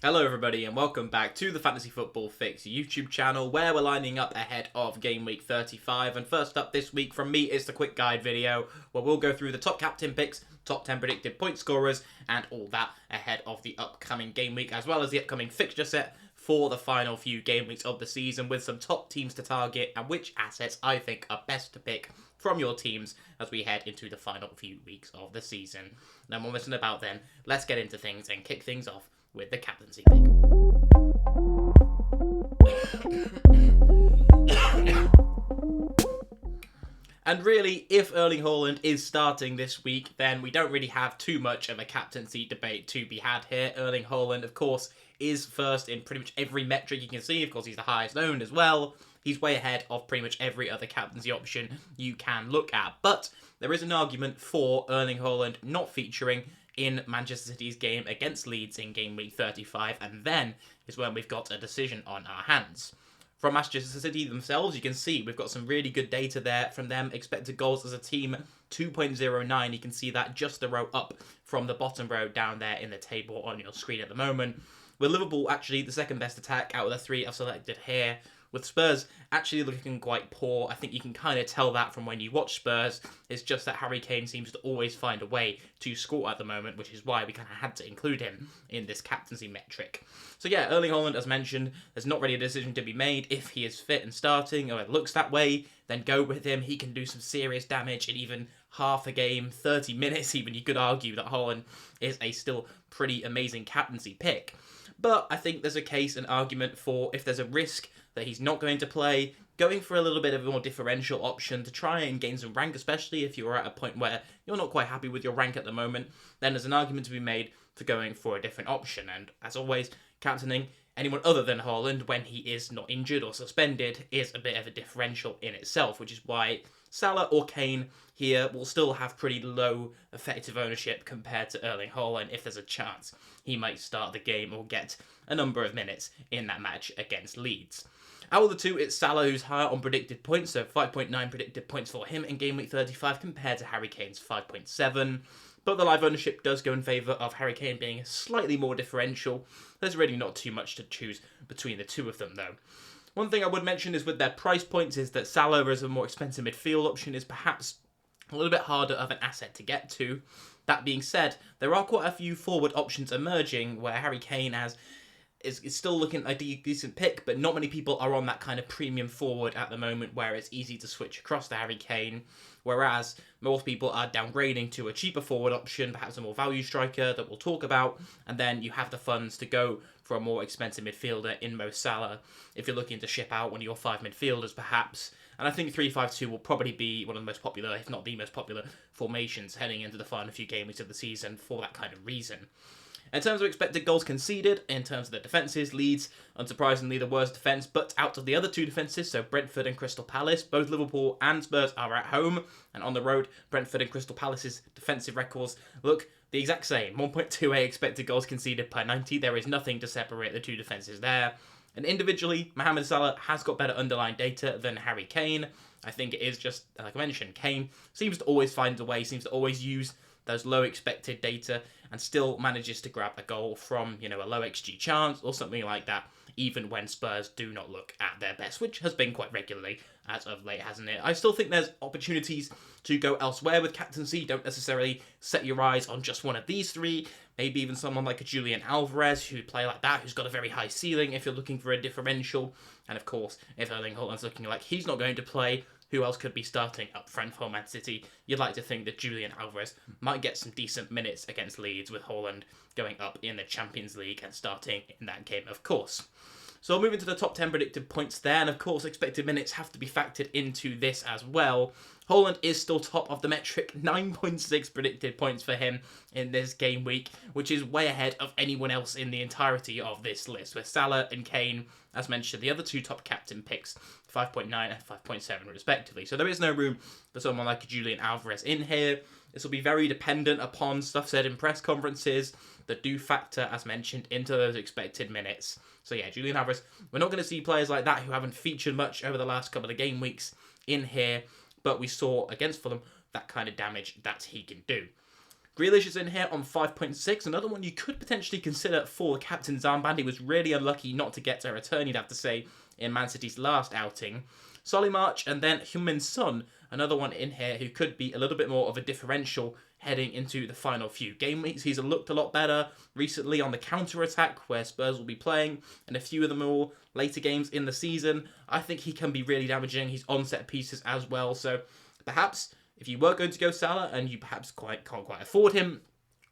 Hello everybody and welcome back to the Fantasy Football Fix YouTube channel where we're lining up ahead of Game Week 35, and first up this week from me is the quick guide video where we'll go through the top captain picks, top 10 predicted point scorers and all that ahead of the upcoming game week as well as the upcoming fixture set for the final few game weeks of the season, with some top teams to target and which assets I think are best to pick from your teams as we head into the final few weeks of the season. No more messing about then, let's get into things and kick things off with the captaincy pick. And really, if Erling Haaland is starting this week, then we don't really have too much of a captaincy debate to be had here. Erling Haaland, of course, is first in pretty much every metric you can see. Of course, he's the highest owned as well. He's way ahead of pretty much every other captaincy option you can look at. But there is an argument for Erling Haaland not featuring in Manchester City's game against Leeds in game week 35, and then is when we've got a decision on our hands. From Manchester City themselves, you can see we've got some really good data there from them. Expected goals as a team, 2.09. You can see that just a row up from the bottom row down there in the table on your screen at the moment. With Liverpool actually the second best attack out of the three I've selected here, with Spurs actually looking quite poor. I think you can kind of tell that from when you watch Spurs. It's just that Harry Kane seems to always find a way to score at the moment, which is why we kind of had to include him in this captaincy metric. So yeah, Erling Haaland, as mentioned, there's not really a decision to be made. If he is fit and starting, or it looks that way, then go with him. He can do some serious damage in even half a game, 30 minutes even. You could argue that Haaland is a still pretty amazing captaincy pick. But I think there's a case, an argument for if there's a risk that he's not going to play, going for a little bit of a more differential option to try and gain some rank, especially if you're at a point where you're not quite happy with your rank at the moment, then there's an argument to be made for going for a different option. And as always, captaining anyone other than Haaland when he is not injured or suspended is a bit of a differential in itself, which is why Salah or Kane here will still have pretty low effective ownership compared to Erling Haaland if there's a chance he might start the game or get a number of minutes in that match against Leeds. Out of the two, it's Salah who's higher on predicted points, so 5.9 predicted points for him in game week 35 compared to Harry Kane's 5.7. But the live ownership does go in favour of Harry Kane being slightly more differential. There's really not too much to choose between the two of them though. One thing I would mention is with their price points is that Salah as a more expensive midfield option is perhaps a little bit harder of an asset to get to. That being said, there are quite a few forward options emerging where Harry Kane is still looking a decent pick, but not many people are on that kind of premium forward at the moment where it's easy to switch across to Harry Kane, whereas most people are downgrading to a cheaper forward option, perhaps a more value striker that we'll talk about, and then you have the funds to go for a more expensive midfielder in Mo Salah if you're looking to ship out one of your five midfielders perhaps. And I think 3-5-2 will probably be one of the most popular, if not the most popular, formations heading into the final few game weeks of the season for that kind of reason. In terms of expected goals conceded, in terms of the defences, Leeds, unsurprisingly, the worst defence, but out of the other two defences, so Brentford and Crystal Palace, both Liverpool and Spurs are at home, and on the road, Brentford and Crystal Palace's defensive records look the exact same. 1.28 expected goals conceded per 90, there is nothing to separate the two defences there. And individually, Mohamed Salah has got better underlying data than Harry Kane. I think it is just, like I mentioned, Kane seems to always find a way, seems to always use those low expected data and still manages to grab a goal from, a low XG chance or something like that, even when Spurs do not look at their best, which has been quite regularly as of late, hasn't it? I still think there's opportunities to go elsewhere with captaincy. Don't necessarily set your eyes on just one of these three. Maybe even someone like a Julian Alvarez who'd play like that, who's got a very high ceiling if you're looking for a differential. And of course, if Erling Haaland's looking like he's not going to play, who else could be starting up front for Man City? You'd like to think that Julian Alvarez might get some decent minutes against Leeds with Haaland going up in the Champions League and starting in that game, of course. So moving to the top 10 predicted points there, and of course expected minutes have to be factored into this as well. Haaland is still top of the metric, 9.6 predicted points for him in this game week, which is way ahead of anyone else in the entirety of this list, with Salah and Kane, as mentioned, the other two top captain picks, 5.9 and 5.7 respectively. So there is no room for someone like Julian Alvarez in here. This will be very dependent upon stuff said in press conferences that do factor, as mentioned, into those expected minutes. So yeah, Julian Alvarez, we're not going to see players like that who haven't featured much over the last couple of game weeks in here, but we saw against Fulham that kind of damage that he can do. Grealish is in here on 5.6, another one you could potentially consider for the captain's armband. He was really unlucky not to get a return, you'd have to say, in Man City's last outing. Solly March, and then Heung-min Son, another one in here who could be a little bit more of a differential heading into the final few game weeks. He's looked a lot better recently on the counter-attack, where Spurs will be playing, and a few of the more later games in the season. I think he can be really damaging. He's on set pieces as well, so perhaps if you were going to go Salah and you perhaps can't quite afford him,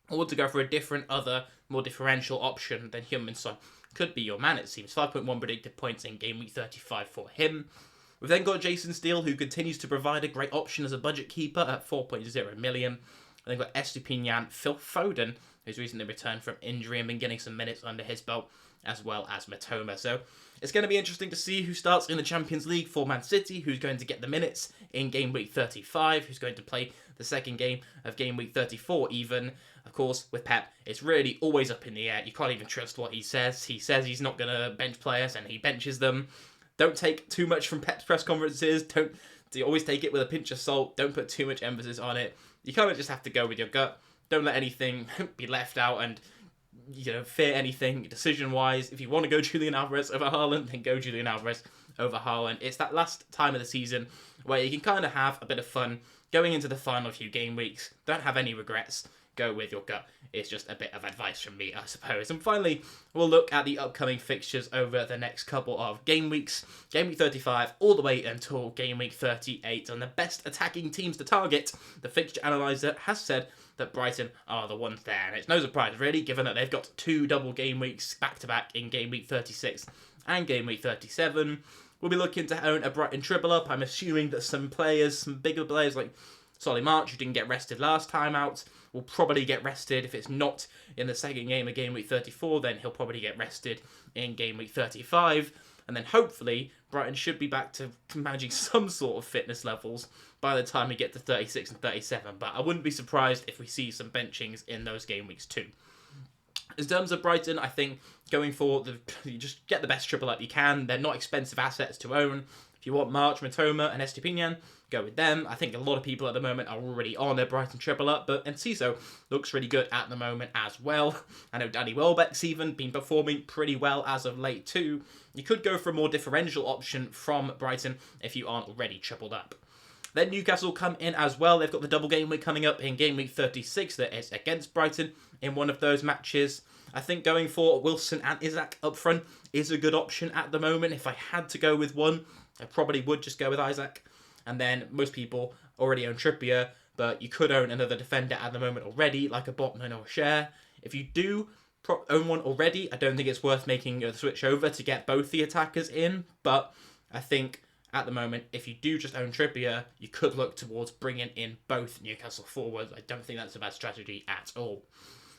or to go for a different, other, more differential option, then Heung-min Son could be your man, it seems. 5.1 predicted points in game week 35 for him. We've then got Jason Steele, who continues to provide a great option as a budget keeper at 4.0 million. And then got Estupinian, Phil Foden, who's recently returned from injury and been getting some minutes under his belt, as well as Matoma. So it's going to be interesting to see who starts in the Champions League for Man City, who's going to get the minutes in game week 35, who's going to play the second game of game week 34 even. Of course, with Pep, it's really always up in the air. You can't even trust what he says. He says he's not going to bench players, and he benches them. Don't take too much from Pep's press conferences. Don't always take it with a pinch of salt. Don't put too much emphasis on it. You kind of just have to go with your gut. Don't let anything be left out and, fear anything decision-wise. If you want to go Julian Alvarez over Haaland, then go Julian Alvarez over Haaland. It's that last time of the season where you can kind of have a bit of fun going into the final few game weeks. Don't have any regrets. Go with your gut. It's just a bit of advice from me, I suppose. And finally, we'll look at the upcoming fixtures over the next couple of game weeks. Game week 35 all the way until game week 38. And the best attacking teams to target, the fixture analyzer has said that Brighton are the ones there. And it's no surprise, really, given that they've got 2 double game weeks back-to-back in game week 36 and game week 37. We'll be looking to own a Brighton triple up. I'm assuming that some bigger players like Solly March, who didn't get rested last time out, will probably get rested. If it's not in the second game of game week 34, then he'll probably get rested in game week 35. And then hopefully, Brighton should be back to managing some sort of fitness levels by the time we get to 36 and 37. But I wouldn't be surprised if we see some benchings in those game weeks too. In terms of Brighton, I think going for you just get the best triple up you can. They're not expensive assets to own. If you want March, Matoma, and Estupinian, go with them. I think a lot of people at the moment are already on their Brighton triple up, but Enciso looks really good at the moment as well. I know Danny Welbeck's even been performing pretty well as of late too. You could go for a more differential option from Brighton if you aren't already tripled up. Then Newcastle come in as well. They've got the double game week coming up in game week 36 that is against Brighton in one of those matches. I think going for Wilson and Isaac up front is a good option at the moment. If I had to go with one, I probably would just go with Isaac. And then most people already own Trippier, but you could own another defender at the moment already, like a Botman or Cher. If you do own one already, I don't think it's worth making a switch over to get both the attackers in. But I think at the moment, if you do just own Trippier, you could look towards bringing in both Newcastle forwards. I don't think that's a bad strategy at all.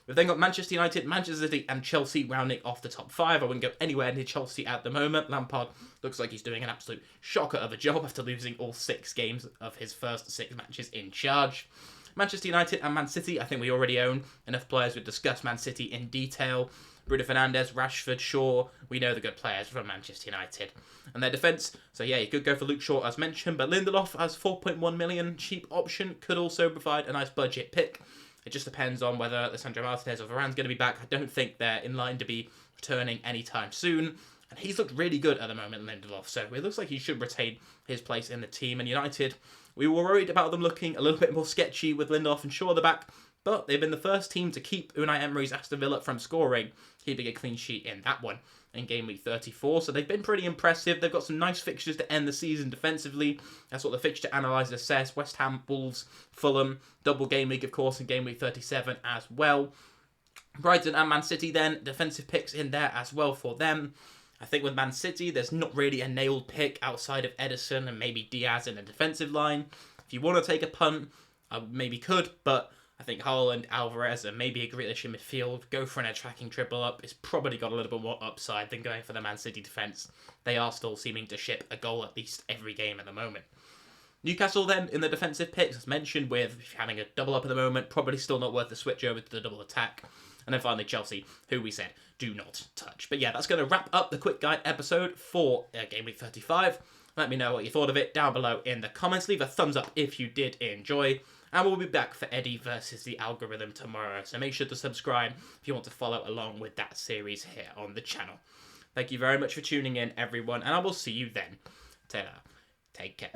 We've then got Manchester United, Manchester City and Chelsea rounding off the top 5. I wouldn't go anywhere near Chelsea at the moment. Lampard looks like he's doing an absolute shocker of a job after losing all 6 games of his first 6 matches in charge. Manchester United and Man City, I think we already own enough players. We've discussed Man City in detail. Bruno Fernandes, Rashford, Shaw, we know the good players from Manchester United. And their defence, so yeah, you could go for Luke Shaw as mentioned, but Lindelof as 4.1 million cheap option could also provide a nice budget pick. It just depends on whether Alessandro Martinez or Varane's going to be back. I don't think they're in line to be returning anytime soon. And he's looked really good at the moment, Lindelof. So it looks like he should retain his place in the team. And United, we were worried about them looking a little bit more sketchy with Lindelof and Shaw at the back. But they've been the first team to keep Unai Emery's Aston Villa from scoring, keeping a clean sheet in that one in game week 34. So they've been pretty impressive. They've got some nice fixtures to end the season defensively. That's what the fixture analyzer says. West Ham, Wolves, Fulham, double game week, of course, in game week 37 as well. Brighton and Man City then, defensive picks in there as well for them. I think with Man City, there's not really a nailed pick outside of Edison and maybe Diaz in a defensive line. If you want to take a punt, I maybe could, but I think Haaland, Alvarez, and maybe a Grealish in midfield, go for an attacking triple up. It's probably got a little bit more upside than going for the Man City defence. They are still seeming to ship a goal at least every game at the moment. Newcastle then, in the defensive picks, as mentioned, with having a double up at the moment, probably still not worth the switch over to the double attack. And then finally Chelsea, who we said, do not touch. But yeah, that's going to wrap up the quick guide episode for Game Week 35. Let me know what you thought of it down below in the comments. Leave a thumbs up if you did enjoy. And we'll be back for Eddie versus the algorithm tomorrow. So make sure to subscribe if you want to follow along with that series here on the channel. Thank you very much for tuning in, everyone, and I will see you then. Ta-da. Take care.